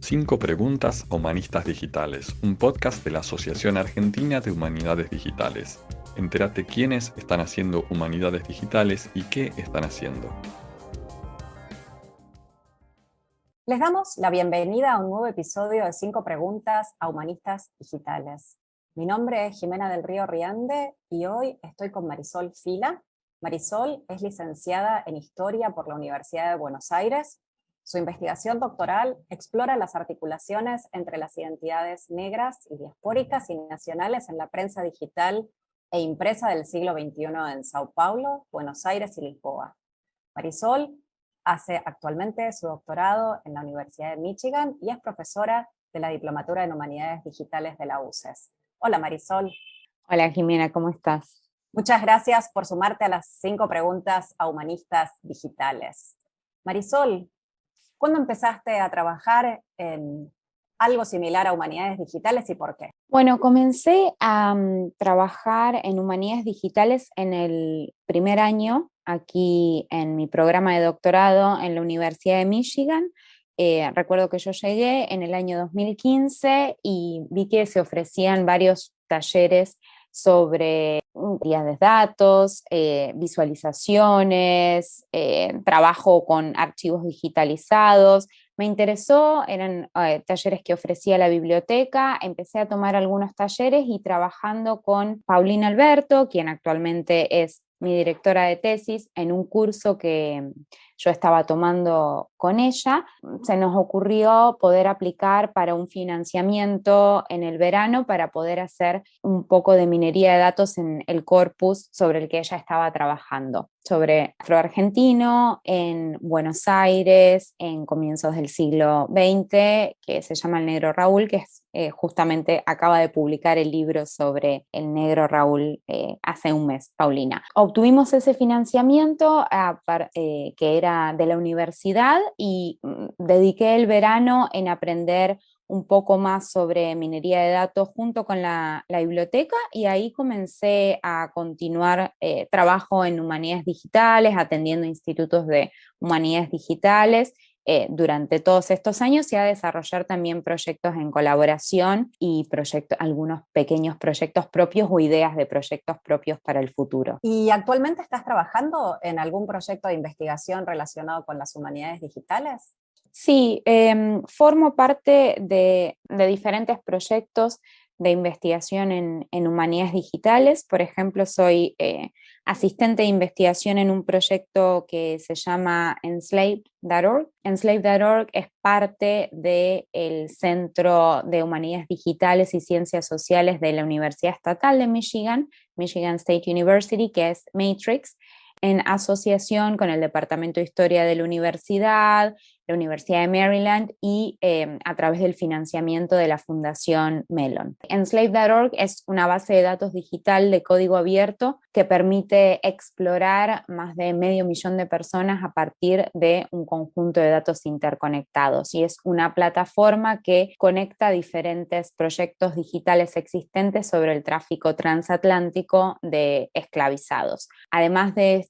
Cinco preguntas a Humanistas Digitales, un podcast de la Asociación Argentina de Humanidades Digitales. Entérate quiénes están haciendo humanidades digitales y qué están haciendo. Les damos la bienvenida a un nuevo episodio de 5 preguntas a Humanistas Digitales. Mi nombre es Jimena del Río Riande y hoy estoy con Marisol Fila. Marisol es licenciada en Historia por la Universidad de Buenos Aires. Su investigación doctoral explora las articulaciones entre las identidades negras y diaspóricas y nacionales en la prensa digital e impresa del siglo XXI en Sao Paulo, Buenos Aires y Lisboa. Marisol hace actualmente su doctorado en la Universidad de Michigan y es profesora de la Diplomatura en Humanidades Digitales de la UCES. Hola Marisol. Hola Jimena, ¿cómo estás? Muchas gracias por sumarte a las 5 preguntas a Humanistas Digitales. Marisol, ¿cuándo empezaste a trabajar en algo similar a Humanidades Digitales y por qué? Bueno, comencé a trabajar en Humanidades Digitales en el primer año, aquí en mi programa de doctorado en la Universidad de Michigan. Recuerdo que yo llegué en el año 2015 y vi que se ofrecían varios talleres sobre guías de datos, visualizaciones, trabajo con archivos digitalizados. Me interesó, eran talleres que ofrecía la biblioteca, empecé a tomar algunos talleres y trabajando con Paulina Alberto, quien actualmente es mi directora de tesis, en un curso que yo estaba tomando con ella, se nos ocurrió poder aplicar para un financiamiento en el verano para poder hacer un poco de minería de datos en el corpus sobre el que ella estaba trabajando, sobre afroargentino en Buenos Aires en comienzos del siglo XX, que se llama El Negro Raúl, que es justamente acaba de publicar el libro sobre el Negro Raúl hace un mes, Paulina. Obtuvimos ese financiamiento que era de la universidad y dediqué el verano en aprender un poco más sobre minería de datos junto con la biblioteca y ahí comencé a continuar trabajo en humanidades digitales, atendiendo institutos de humanidades digitales durante todos estos años y a desarrollar también proyectos en colaboración y algunos pequeños proyectos propios o ideas de proyectos propios para el futuro. ¿Y actualmente estás trabajando en algún proyecto de investigación relacionado con las humanidades digitales? Sí, formo parte de diferentes proyectos de investigación en humanidades digitales. Por ejemplo, soy asistente de investigación en un proyecto que se llama Enslaved.org. Enslaved.org es parte del Centro de Humanidades Digitales y Ciencias Sociales de la Universidad Estatal de Michigan, Michigan State University, que es Matrix, en asociación con el Departamento de Historia de la Universidad de Maryland y a través del financiamiento de la Fundación Mellon. Enslaved.org es una base de datos digital de código abierto que permite explorar más de 500.000 de personas a partir de un conjunto de datos interconectados y es una plataforma que conecta diferentes proyectos digitales existentes sobre el tráfico transatlántico de esclavizados. Además de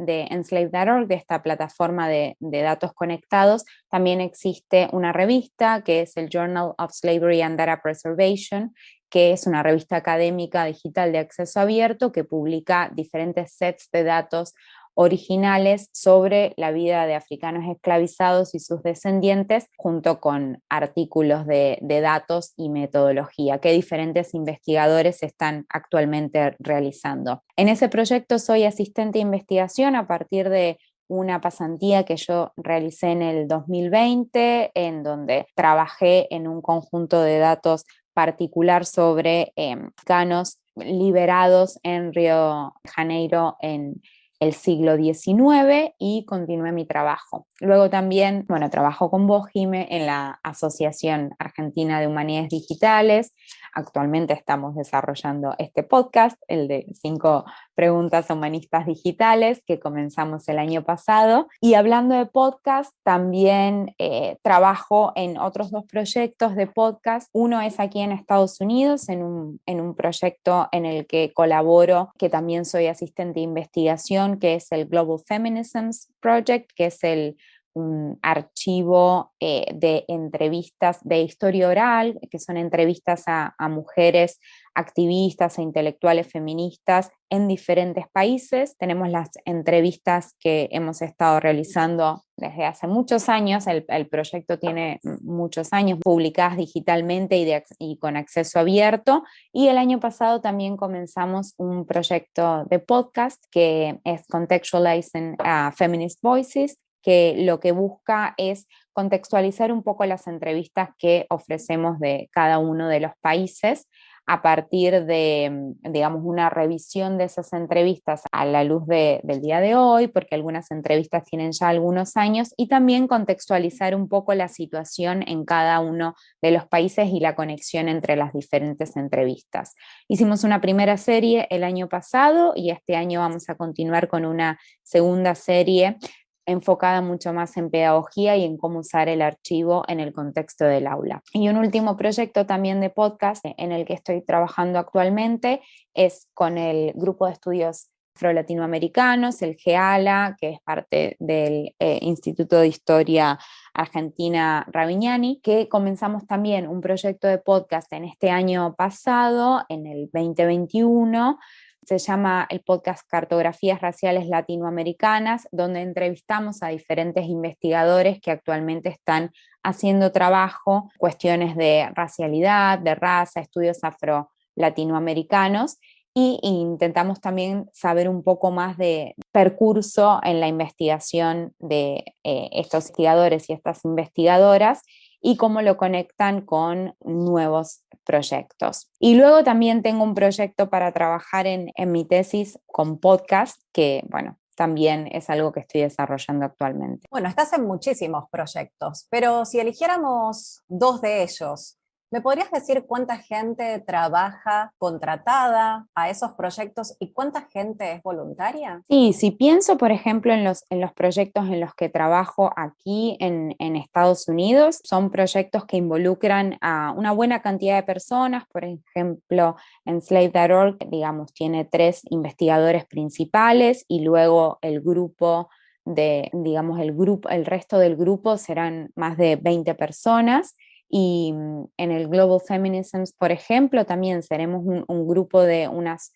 Enslaved.org, de esta plataforma de datos conectados, también existe una revista que es el Journal of Slavery and Data Preservation, que es una revista académica digital de acceso abierto que publica diferentes sets de datos originales sobre la vida de africanos esclavizados y sus descendientes, junto con artículos de datos y metodología que diferentes investigadores están actualmente realizando. En ese proyecto soy asistente de investigación a partir de una pasantía que yo realicé en el 2020, en donde trabajé en un conjunto de datos particular sobre africanos liberados en Río de Janeiro en el siglo XIX y continué mi trabajo. Luego también, trabajo con vos, Jime, en la Asociación Argentina de Humanidades Digitales. Actualmente estamos desarrollando este podcast, el de 5 preguntas a humanistas digitales, que comenzamos el año pasado. Y hablando de podcast, también trabajo en otros 2 proyectos de podcast. Uno es aquí en Estados Unidos, en un proyecto en el que colaboro, que también soy asistente de investigación, que es el Global Feminisms Project, que es el un archivo de entrevistas de historia oral, que son entrevistas a mujeres activistas e intelectuales feministas en diferentes países. Tenemos las entrevistas que hemos estado realizando desde hace muchos años, el proyecto tiene muchos años, publicadas digitalmente y con acceso abierto, y el año pasado también comenzamos un proyecto de podcast que es Contextualizing Feminist Voices, que lo que busca es contextualizar un poco las entrevistas que ofrecemos de cada uno de los países a partir de, digamos, una revisión de esas entrevistas a la luz del día de hoy, porque algunas entrevistas tienen ya algunos años, y también contextualizar un poco la situación en cada uno de los países y la conexión entre las diferentes entrevistas. Hicimos una primera serie el año pasado y este año vamos a continuar con una segunda serie enfocada mucho más en pedagogía y en cómo usar el archivo en el contexto del aula. Y un último proyecto también de podcast en el que estoy trabajando actualmente es con el Grupo de Estudios Afro-Latinoamericanos, el GEALA, que es parte del Instituto de Historia Argentina Ravignani, que comenzamos también un proyecto de podcast en este año pasado, en el 2021, se llama el podcast Cartografías Raciales Latinoamericanas, donde entrevistamos a diferentes investigadores que actualmente están haciendo trabajo, cuestiones de racialidad, de raza, estudios afro-latinoamericanos, y intentamos también saber un poco más de percurso en la investigación de estos investigadores y estas investigadoras, y cómo lo conectan con nuevos proyectos. Y luego también tengo un proyecto para trabajar en mi tesis con podcast, que bueno, también es algo que estoy desarrollando actualmente. Bueno, estás en muchísimos proyectos, pero si eligiéramos dos de ellos, ¿me podrías decir cuánta gente trabaja contratada a esos proyectos y cuánta gente es voluntaria? Sí, si pienso, por ejemplo, en los proyectos en los que trabajo aquí en Estados Unidos, son proyectos que involucran a una buena cantidad de personas. Por ejemplo, en Slave.org, digamos, tiene 3 investigadores principales y luego el grupo digamos, el resto del grupo serán más de 20 personas. Y en el Global Feminisms, por ejemplo, también seremos un grupo de unas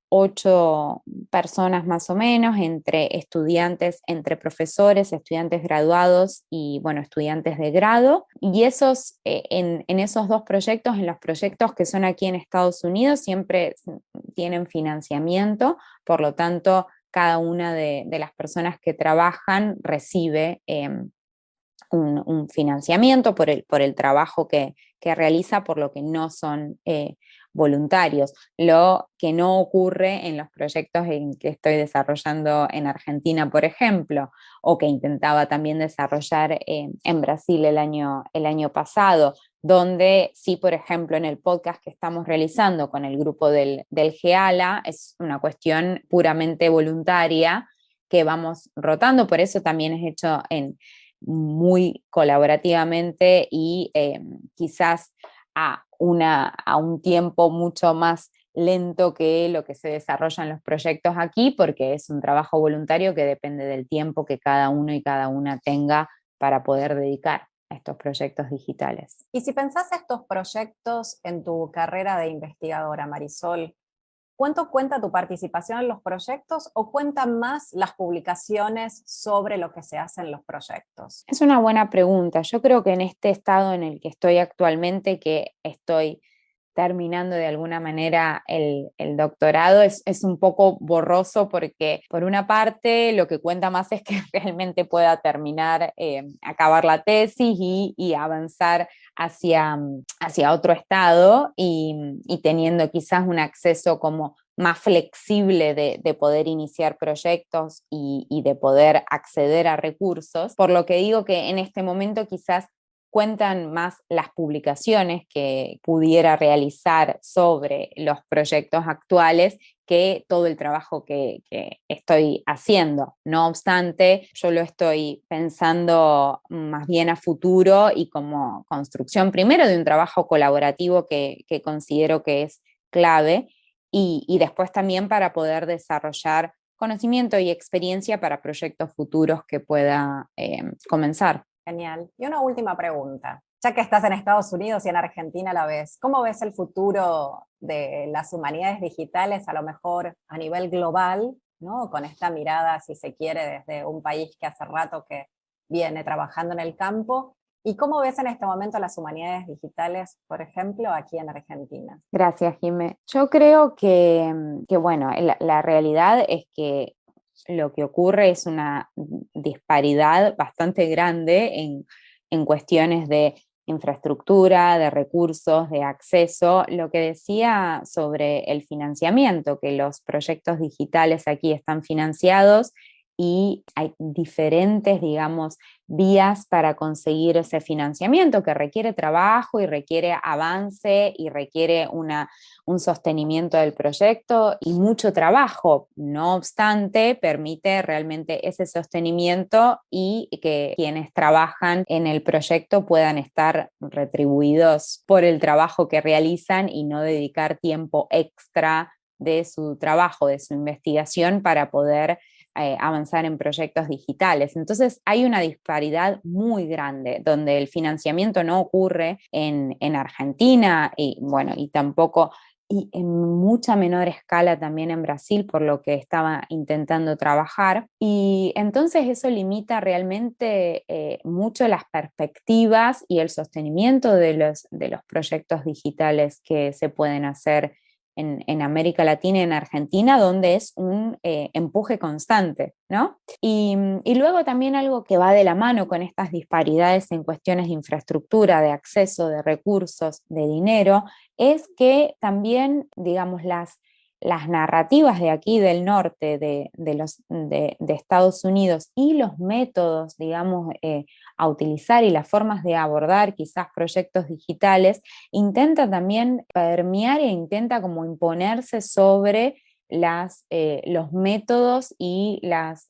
8 personas más o menos, entre estudiantes, entre profesores, estudiantes graduados y, bueno, estudiantes de grado. Y esos, en esos 2 proyectos, en los proyectos que son aquí en Estados Unidos, siempre tienen financiamiento, por lo tanto, cada una de las personas que trabajan recibe un financiamiento por el trabajo que realiza, por lo que no son voluntarios, lo que no ocurre en los proyectos en que estoy desarrollando en Argentina, por ejemplo, o que intentaba también desarrollar en Brasil el año pasado, donde sí, por ejemplo, en el podcast que estamos realizando con el grupo del GEALA, es una cuestión puramente voluntaria que vamos rotando, por eso también es hecho muy colaborativamente y quizás a un tiempo mucho más lento que lo que se desarrolla en los proyectos aquí, porque es un trabajo voluntario que depende del tiempo que cada uno y cada una tenga para poder dedicar a estos proyectos digitales. Y si pensás estos proyectos en tu carrera de investigadora, Marisol, ¿cuánto cuenta tu participación en los proyectos o cuentan más las publicaciones sobre lo que se hace en los proyectos? Es una buena pregunta. Yo creo que en este estado en el que estoy actualmente, que estoy terminando de alguna manera el doctorado, es un poco borroso porque por una parte lo que cuenta más es que realmente pueda terminar, acabar la tesis y avanzar hacia otro estado y teniendo quizás un acceso como más flexible de poder iniciar proyectos y de poder acceder a recursos, por lo que digo que en este momento quizás cuentan más las publicaciones que pudiera realizar sobre los proyectos actuales que todo el trabajo que estoy haciendo. No obstante, yo lo estoy pensando más bien a futuro y como construcción primero de un trabajo colaborativo que considero que es clave y después también para poder desarrollar conocimiento y experiencia para proyectos futuros que pueda comenzar. Genial. Y una última pregunta. Ya que estás en Estados Unidos y en Argentina a la vez, ¿cómo ves el futuro de las humanidades digitales, a lo mejor a nivel global, ¿no? Con esta mirada, si se quiere, desde un país que hace rato que viene trabajando en el campo? ¿Y cómo ves en este momento las humanidades digitales, por ejemplo, aquí en Argentina? Gracias, Jimé. Yo creo que bueno, la realidad es que lo que ocurre es una disparidad bastante grande en cuestiones de infraestructura, de recursos, de acceso. Lo que decía sobre el financiamiento, que los proyectos digitales aquí están financiados y hay diferentes, digamos, vías para conseguir ese financiamiento que requiere trabajo y requiere avance y requiere un sostenimiento del proyecto y mucho trabajo. No obstante, permite realmente ese sostenimiento y que quienes trabajan en el proyecto puedan estar retribuidos por el trabajo que realizan y no dedicar tiempo extra de su trabajo, de su investigación para poder avanzar en proyectos digitales. Entonces hay una disparidad muy grande donde el financiamiento no ocurre en Argentina y bueno, y tampoco, y en mucha menor escala también en Brasil, por lo que estaba intentando trabajar. Y entonces eso limita realmente mucho las perspectivas y el sostenimiento de los proyectos digitales que se pueden hacer en América Latina y en Argentina, donde es un empuje constante, ¿no? Y luego también algo que va de la mano con estas disparidades en cuestiones de infraestructura, de acceso, de recursos, de dinero, es que también, digamos, las narrativas de aquí del norte, de Estados Unidos y los métodos, digamos, a utilizar y las formas de abordar quizás proyectos digitales, intenta también permear e intenta como imponerse sobre los métodos y las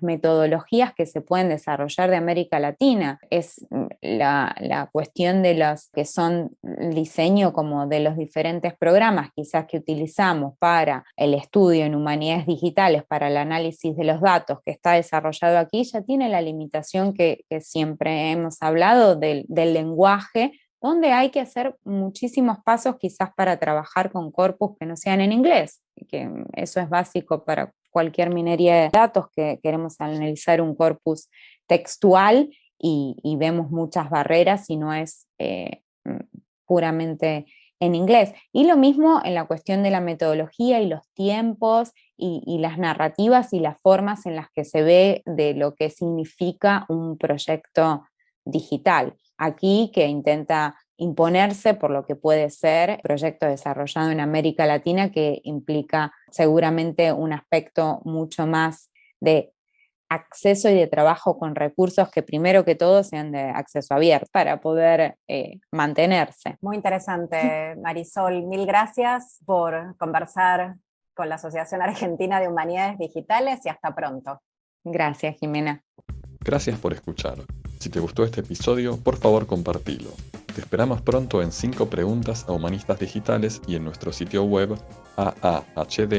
metodologías que se pueden desarrollar de América Latina. Es la cuestión de los que son el diseño como de los diferentes programas quizás que utilizamos para el estudio en humanidades digitales, para el análisis de los datos que está desarrollado aquí, ya tiene la limitación que siempre hemos hablado del lenguaje, donde hay que hacer muchísimos pasos quizás para trabajar con corpus que no sean en inglés, que eso es básico para cualquier minería de datos que queremos analizar un corpus textual y vemos muchas barreras si no es puramente en inglés. Y lo mismo en la cuestión de la metodología y los tiempos y las narrativas y las formas en las que se ve de lo que significa un proyecto digital. Aquí que intenta imponerse por lo que puede ser proyecto desarrollado en América Latina, que implica seguramente un aspecto mucho más de acceso y de trabajo con recursos que primero que todo sean de acceso abierto para poder mantenerse. Muy interesante, Marisol. Mil gracias por conversar con la Asociación Argentina de Humanidades Digitales y hasta pronto. Gracias, Jimena. Gracias por escuchar. Si te gustó este episodio, por favor compartilo. Te esperamos pronto en 5 preguntas a humanistas digitales y en nuestro sitio web aahd.net.ar.